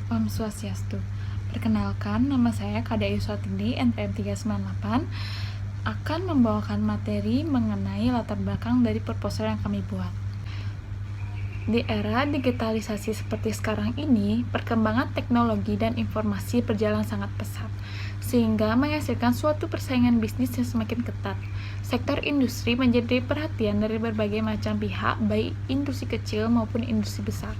Om Swastiastu. Perkenalkan, nama saya Kade Yuswatindi, NPM 398, akan membawakan materi mengenai latar belakang dari proposal yang kami buat. Di era digitalisasi seperti sekarang ini, perkembangan teknologi dan informasi berjalan sangat pesat, sehingga menghasilkan suatu persaingan bisnis yang semakin ketat. Sektor industri menjadi perhatian dari berbagai macam pihak, baik industri kecil maupun industri besar,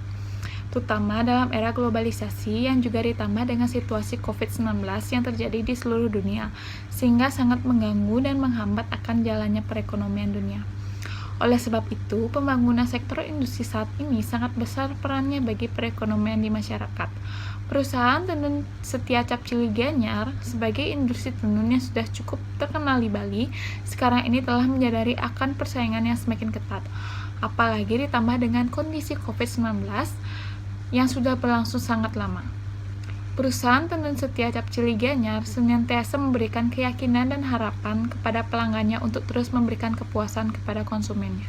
terutama dalam era globalisasi yang juga ditambah dengan situasi COVID-19 yang terjadi di seluruh dunia, sehingga sangat mengganggu dan menghambat akan jalannya perekonomian dunia. Oleh sebab itu, pembangunan sektor industri saat ini sangat besar perannya bagi perekonomian di masyarakat. Perusahaan Tenun Setia Cap Ciliganyar sebagai industri tenun yang sudah cukup terkenal di Bali, sekarang ini telah menyadari akan persaingan yang semakin ketat. Apalagi ditambah dengan kondisi COVID-19 yang sudah berlangsung sangat lama. Perusahaan Tenun Setia Cap Ciliganyar senantiasa memberikan keyakinan dan harapan kepada pelanggannya untuk terus memberikan kepuasan kepada konsumennya.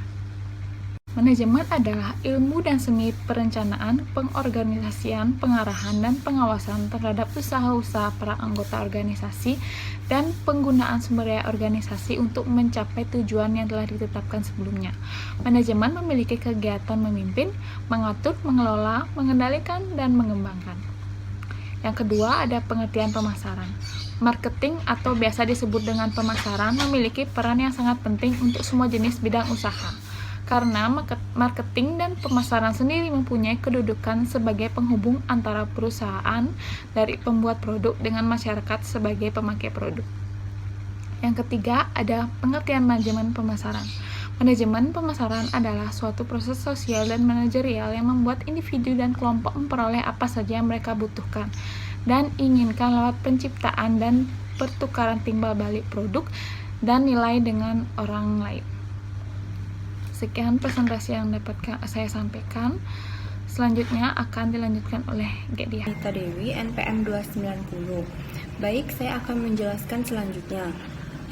Manajemen adalah ilmu dan seni perencanaan, pengorganisasian, pengarahan, dan pengawasan terhadap usaha-usaha para anggota organisasi dan penggunaan sumber daya organisasi untuk mencapai tujuan yang telah ditetapkan sebelumnya. Manajemen memiliki kegiatan memimpin, mengatur, mengelola, mengendalikan, dan mengembangkan. Yang kedua, ada pengertian pemasaran. Marketing atau biasa disebut dengan pemasaran memiliki peran yang sangat penting untuk semua jenis bidang usaha. Karena marketing dan pemasaran sendiri mempunyai kedudukan sebagai penghubung antara perusahaan dari pembuat produk dengan masyarakat sebagai pemakai produk. Yang ketiga, ada pengertian manajemen pemasaran. Manajemen pemasaran adalah suatu proses sosial dan manajerial yang membuat individu dan kelompok memperoleh apa saja yang mereka butuhkan dan inginkan lewat penciptaan dan pertukaran timbal balik produk dan nilai dengan orang lain. Sekian presentasi yang dapat saya sampaikan. Selanjutnya akan dilanjutkan oleh Gedia. Anita Dewi, NPM 290. Baik, saya akan menjelaskan selanjutnya.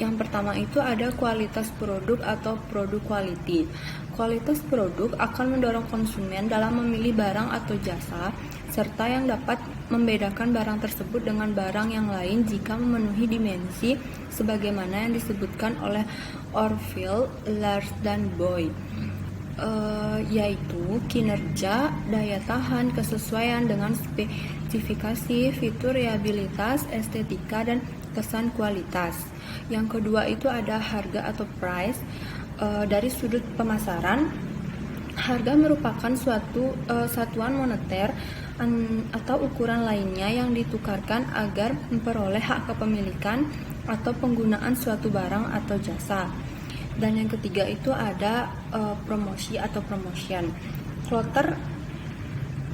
Yang pertama itu ada kualitas produk atau produk quality. Kualitas produk akan mendorong konsumen dalam memilih barang atau jasa, serta yang dapat membedakan barang tersebut dengan barang yang lain jika memenuhi dimensi sebagaimana yang disebutkan oleh Orville, Lars, dan Boy, yaitu kinerja, daya tahan, kesesuaian dengan spesifikasi, fitur, reliabilitas, estetika, dan kesan kualitas. Yang kedua itu ada harga atau price. Dari sudut pemasaran, harga merupakan suatu satuan moneter atau ukuran lainnya yang ditukarkan agar memperoleh hak kepemilikan atau penggunaan suatu barang atau jasa. Dan yang ketiga itu ada promosi atau promotion. Klotter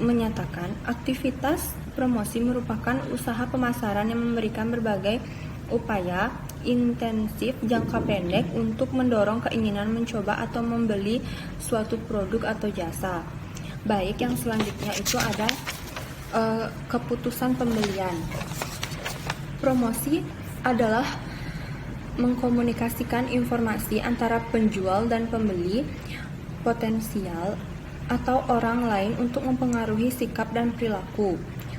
menyatakan aktivitas promosi merupakan usaha pemasaran yang memberikan berbagai upaya intensif jangka pendek untuk mendorong keinginan mencoba atau membeli suatu produk atau jasa. Baik, yang selanjutnya itu ada keputusan pembelian. Promosi adalah mengkomunikasikan informasi antara penjual dan pembeli potensial atau orang lain untuk mempengaruhi sikap dan perilaku.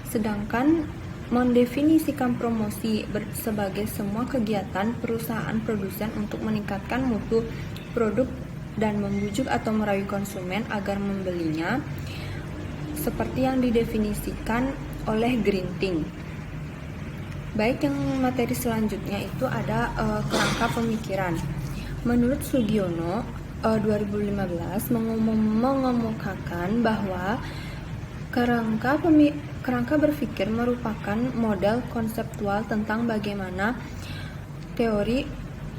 Sedangkan mendefinisikan promosi sebagai semua kegiatan perusahaan produsen untuk meningkatkan mutu produk dan membujuk atau merayu konsumen agar membelinya, seperti yang didefinisikan oleh Grinting. Baik, yang materi selanjutnya itu ada kerangka pemikiran. Menurut Sugiono 2015 mengemukakan bahwa kerangka berpikir merupakan model konseptual tentang bagaimana teori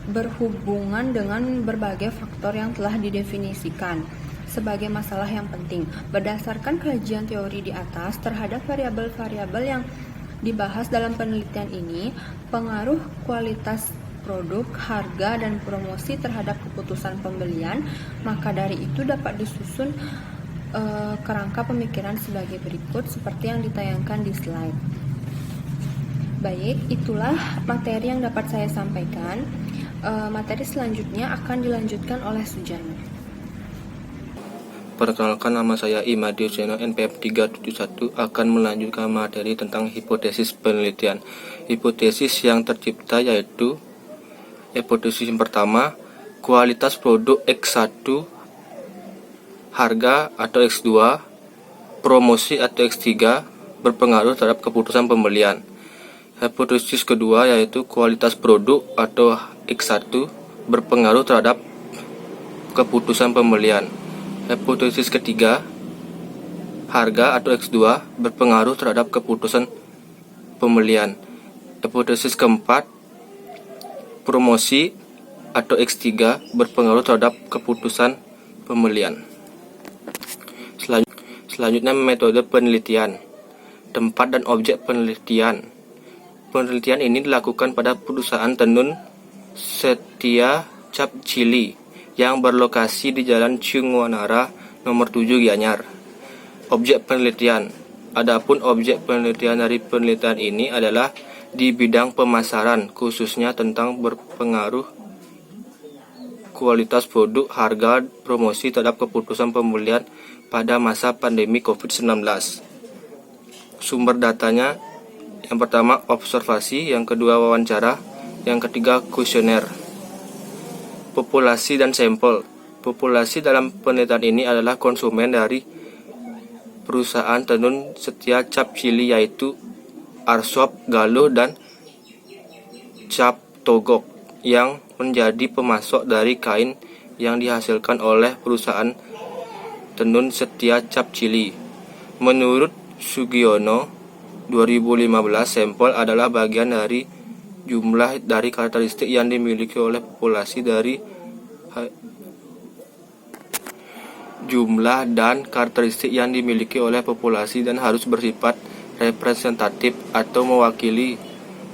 berhubungan dengan berbagai faktor yang telah didefinisikan sebagai masalah yang penting. Berdasarkan kajian teori di atas terhadap variabel-variabel yang dibahas dalam penelitian ini, pengaruh kualitas produk, harga, dan promosi terhadap keputusan pembelian, maka dari itu dapat disusun kerangka pemikiran sebagai berikut seperti yang ditayangkan di slide. Baik, itulah materi yang dapat saya sampaikan. Materi selanjutnya akan dilanjutkan oleh Sujana. Perkenalkan, nama saya Imadi Huseno, NPM 371, akan melanjutkan materi tentang hipotesis penelitian. Hipotesis yang tercipta yaitu hipotesis yang pertama, kualitas produk X1, harga atau X2, promosi atau X3 berpengaruh terhadap keputusan pembelian. Hipotesis kedua yaitu kualitas produk atau X1 berpengaruh terhadap keputusan pembelian. Hipotesis ketiga, harga atau X2 berpengaruh terhadap keputusan pembelian. Hipotesis keempat, promosi atau X3 berpengaruh terhadap keputusan pembelian. Selanjutnya, metode penelitian. Tempat dan objek penelitian. Penelitian ini dilakukan pada perusahaan tenun Setia Cap Chili yang berlokasi di Jalan Cungwanara nomor 7 Gianyar. Objek penelitian. Adapun objek penelitian dari penelitian ini adalah di bidang pemasaran, khususnya tentang berpengaruh kualitas produk, harga, promosi terhadap keputusan pembelian pada masa pandemi COVID-19. Sumber datanya, yang pertama observasi, yang kedua wawancara, yang ketiga kuesioner. Populasi dan sampel. Populasi dalam penelitian ini adalah konsumen dari perusahaan tenun Setia Cap Chili, yaitu Arsop, Galuh, dan Cap Togok, yang menjadi pemasok dari kain yang dihasilkan oleh perusahaan tenun Setia Cap Chili. Menurut Sugiono 2015, sampel adalah bagian dari jumlah dari karakteristik yang dimiliki oleh populasi dari jumlah dan karakteristik yang dimiliki oleh populasi dan harus bersifat representatif atau mewakili.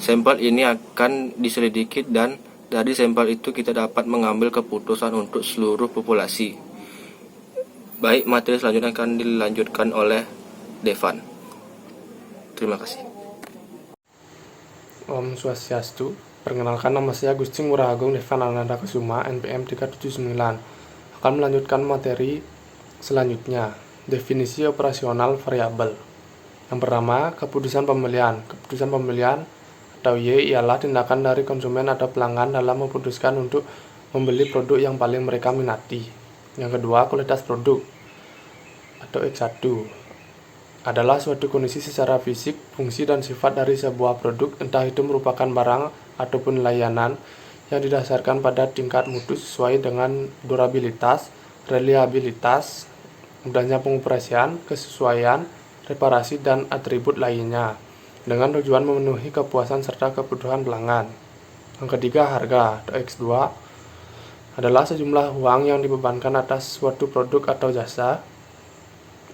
Sampel ini akan diselidiki dan dari sampel itu kita dapat mengambil keputusan untuk seluruh populasi. Baik, materi selanjutnya akan dilanjutkan oleh Devan. Terima kasih. Om Swastiastu. Perkenalkan, nama saya Gusti Ngurah Agung Devan Ananda Kusuma, NPM 379. Akan melanjutkan materi selanjutnya, definisi operasional variabel. Yang pertama, keputusan pembelian. Keputusan pembelian atau Y ialah tindakan dari konsumen atau pelanggan dalam memutuskan untuk membeli produk yang paling mereka minati. Yang kedua, kualitas produk atau X1 adalah suatu kondisi secara fisik, fungsi, dan sifat dari sebuah produk, entah itu merupakan barang ataupun layanan, yang didasarkan pada tingkat mutu sesuai dengan durabilitas, reliabilitas, mudahnya pengoperasian, kesesuaian, reparasi, dan atribut lainnya, dengan tujuan memenuhi kepuasan serta kebutuhan pelanggan. Yang ketiga, harga atau X2 adalah sejumlah uang yang dibebankan atas suatu produk atau jasa,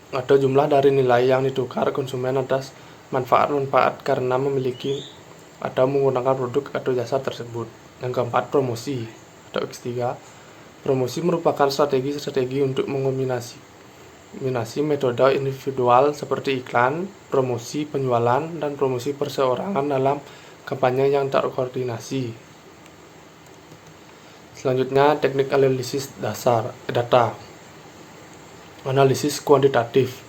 atau jumlah dari nilai yang ditukar konsumen atas manfaat-manfaat karena memiliki atau menggunakan produk atau jasa tersebut. Yang keempat, promosi atau X3. Promosi merupakan strategi untuk mengombinasi metode individual seperti iklan, promosi penjualan, dan promosi perseorangan dalam kampanye yang terkoordinasi. Selanjutnya, teknik analisis data. Analisis kuantitatif.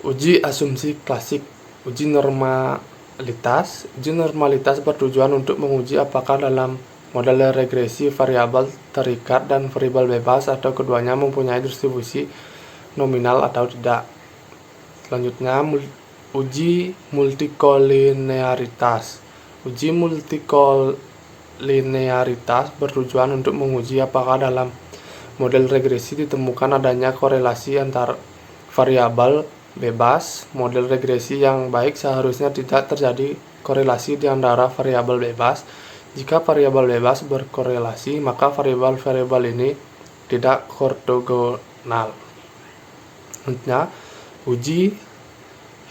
Uji asumsi klasik. Uji normalitas. Uji normalitas bertujuan untuk menguji apakah dalam model regresi variabel terikat dan variabel bebas atau keduanya mempunyai distribusi nominal atau tidak. Selanjutnya, uji multikolinearitas. Uji multikolinearitas bertujuan untuk menguji apakah dalam model regresi ditemukan adanya korelasi antar variabel bebas. Model regresi yang baik seharusnya tidak terjadi korelasi di antara variabel bebas. Jika variabel bebas berkorelasi, maka variabel-variabel ini tidak ortogonal. Selanjutnya, uji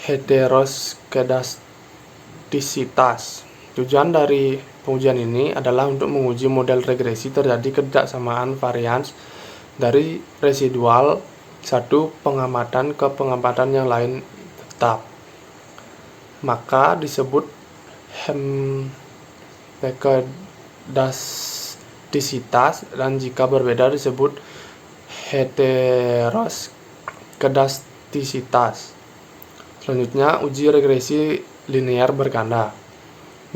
heteroskedastisitas. Tujuan dari pengujian ini adalah untuk menguji model regresi terjadi ketidaksamaan varians dari residual satu pengamatan ke pengamatan yang lain tetap, maka disebut heteroskedastisitas, dan jika berbeda disebut heteroskedastisitas. Selanjutnya, uji regresi linear berganda.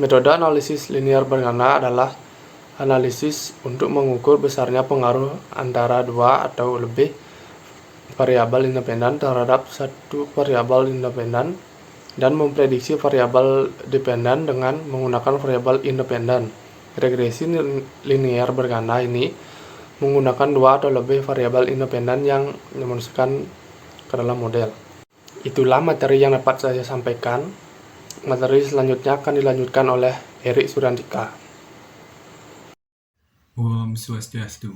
Metode analisis linear berganda adalah analisis untuk mengukur besarnya pengaruh antara dua atau lebih variabel independen terhadap satu variabel independen dan memprediksi variabel dependen dengan menggunakan variabel independen. Regresi linear berganda ini menggunakan dua atau lebih variabel independen yang dimasukkan ke dalam model. Itulah materi yang dapat saya sampaikan. Materi selanjutnya akan dilanjutkan oleh Erik Surandika. Om Swastiastu.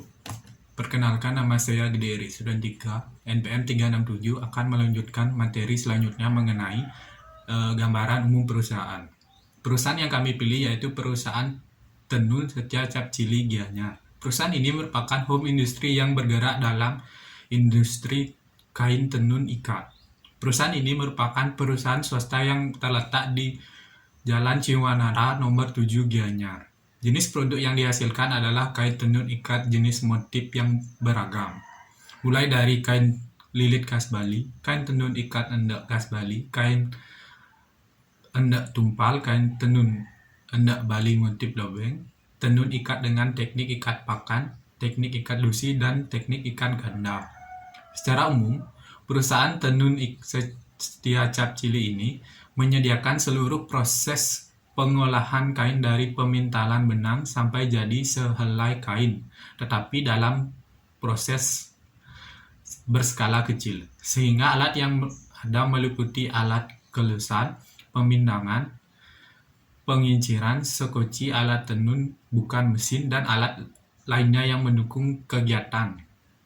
Perkenalkan, nama saya Gede Erik Surandika. NPM 367 akan melanjutkan materi selanjutnya mengenai gambaran umum perusahaan. Perusahaan yang kami pilih yaitu perusahaan Tenun Setia Cap Cili Gianyar. Perusahaan ini merupakan home industry yang bergerak dalam industri kain tenun ikat. Perusahaan ini merupakan perusahaan swasta yang terletak di Jalan Ciwanara nomor 7 Gianyar. Jenis produk yang dihasilkan adalah kain tenun ikat jenis motif yang beragam. Mulai dari kain lilit khas Bali, kain tenun ikat endak khas Bali, kain endak tumpal, kain tenun endak Bali motif lobeng, tenun ikat dengan teknik ikat pakan, teknik ikat lusi, dan teknik ikat ganda. Secara umum, perusahaan Tenun Setia Cap Cili ini menyediakan seluruh proses pengolahan kain dari pemintalan benang sampai jadi sehelai kain, tetapi dalam proses berskala kecil, sehingga alat yang ada meliputi alat kelusan, pemindangan, penginciran, sekoci, alat tenun bukan mesin, dan alat lainnya yang mendukung kegiatan.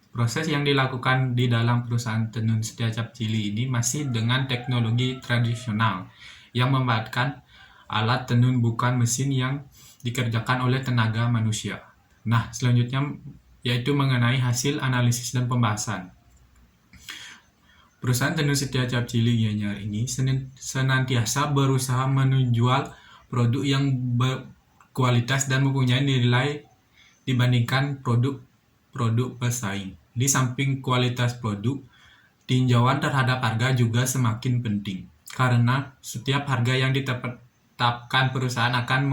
Proses yang dilakukan di dalam perusahaan Tenun Setia Cap Cili ini masih dengan teknologi tradisional yang melibatkan alat tenun bukan mesin yang dikerjakan oleh tenaga manusia. Nah, selanjutnya yaitu mengenai hasil analisis dan pembahasan. Perusahaan Tenun Setia Cap Cili Gianyar ini senantiasa berusaha menjual produk yang berkualitas dan mempunyai nilai dibandingkan produk pesaing. Di samping kualitas produk, tinjauan terhadap harga juga semakin penting, karena setiap harga yang ditetapkan perusahaan akan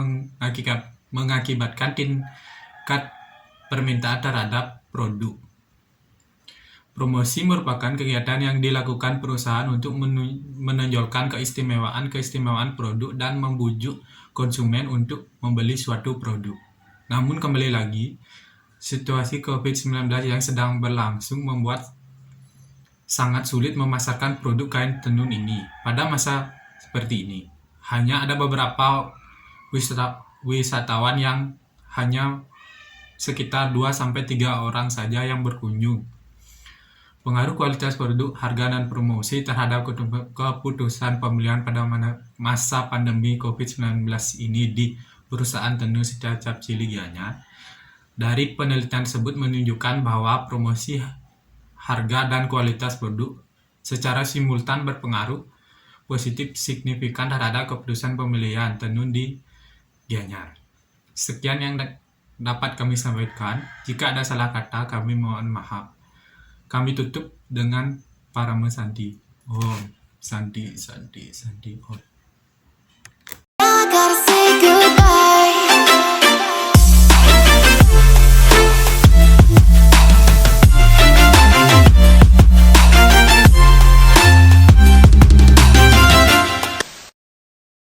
mengakibatkan tingkat permintaan terhadap produk. Promosi merupakan kegiatan yang dilakukan perusahaan untuk menonjolkan keistimewaan produk dan membujuk konsumen untuk membeli suatu produk. Namun kembali lagi, situasi COVID-19 yang sedang berlangsung membuat sangat sulit memasarkan produk kain tenun ini pada masa seperti ini. Hanya ada beberapa wisatawan yang hanya sekitar 2-3 orang saja yang berkunjung. Pengaruh kualitas produk, harga, dan promosi terhadap keputusan pembelian pada masa pandemi COVID-19 ini di perusahaan Tenun Setia Cap Cili Gianyar. Dari penelitian tersebut menunjukkan bahwa promosi, harga, dan kualitas produk secara simultan berpengaruh positif signifikan terhadap keputusan pemilihan tenun di Gianyar. Sekian yang dapat kami sampaikan. Jika ada salah kata, kami mohon maaf. Kami tutup dengan Parama Santi. Om Santi Santi Santi Om.